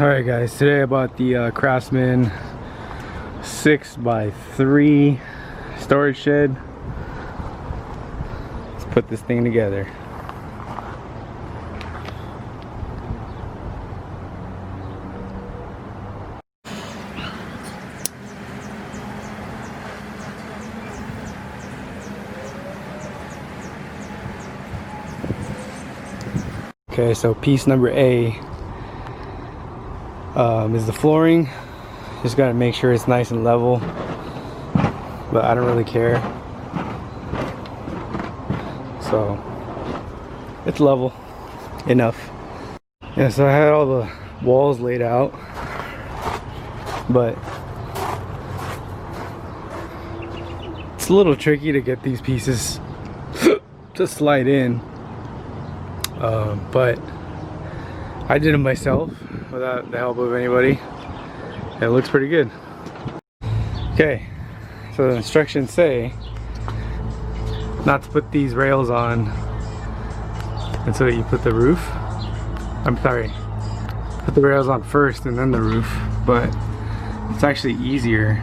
Alright guys, today I bought the Craftsman 6x3 storage shed. Let's put this thing together. Okay, so piece number A is the flooring. Just gotta make sure it's nice and level, but I don't really care, so it's level enough. Yeah, so I had all the walls laid out, but it's a little tricky to get these pieces to slide in, but I did it myself without the help of anybody. It looks pretty good. Okay, so the instructions say not to put these rails on until you put the roof. I'm sorry, put the rails on first and then the roof, but it's actually easier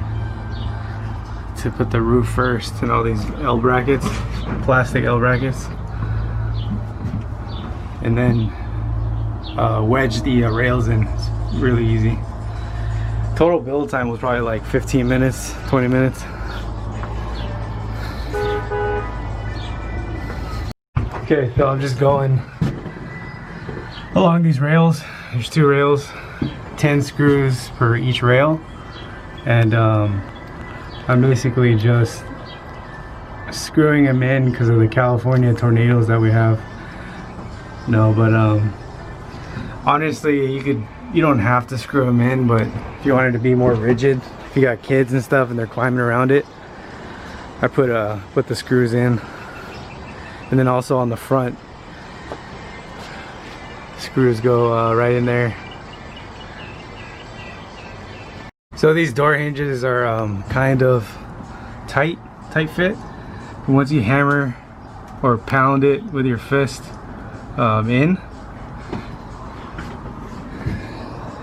to put the roof first and all these L brackets, plastic L brackets, and then wedge the rails in. It's really easy. Total build time was probably like 15 minutes, 20 minutes. Okay, so I'm just going along these rails. There's 2 rails, 10 screws per each rail, and I'm basically just screwing them in because of the California tornadoes that we have. No, but honestly, you don't have to screw them in, but if you want it to be more rigid, if you got kids and stuff and they're climbing around it, I put the screws in. And then also on the front, screws go right in there. So these door hinges are kind of tight fit. And once you hammer or pound it with your fist in,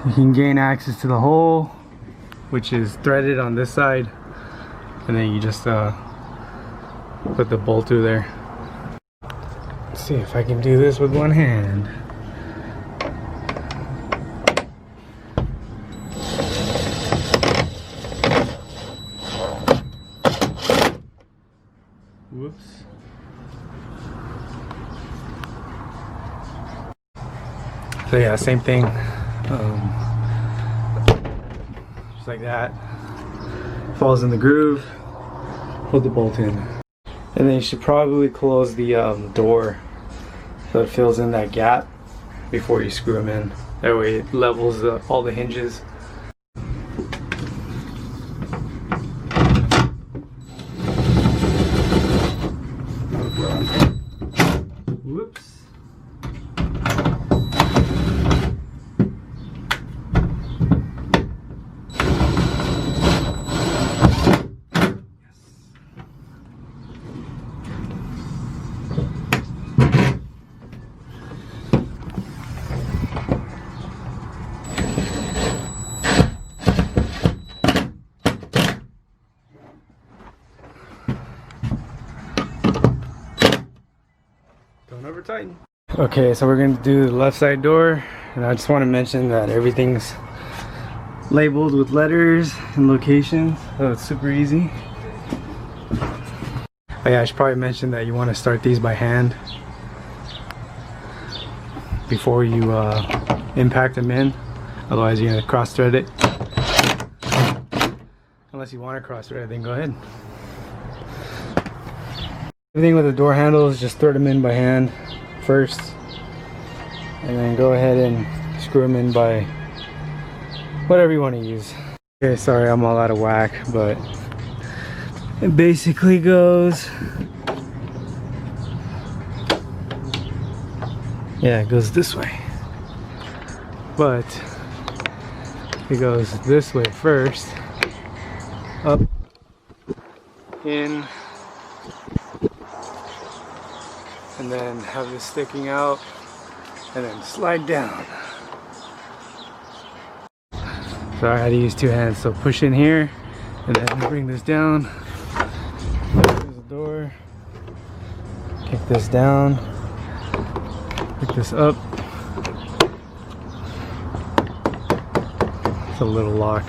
you can gain access to the hole, which is threaded on this side, and then you just put the bolt through there. Let's see if I can do this with one hand. Whoops. So yeah, same thing. Just like that. Falls in the groove. Put the bolt in. And then you should probably close the door so it fills in that gap before you screw them in. That way it levels all the hinges. Whoops. Don't over tighten. Okay, so we're going to do the left side door, and I just want to mention that everything's labeled with letters and locations, so it's super easy. Oh yeah, I should probably mention that you want to start these by hand before you impact them in, otherwise you're going to cross thread it. Unless you want to cross thread it, then go ahead. Everything with the door handles, just thread them in by hand first, and then go ahead and screw them in by whatever you want to use. Okay, sorry I'm all out of whack, but it basically goes, yeah, it goes this way, but it goes this way first, up, in, and then have this sticking out, and then slide down. So I had to use two hands. So push in here and then bring this down. There's the door. Kick this down. Pick this up. It's a little lock.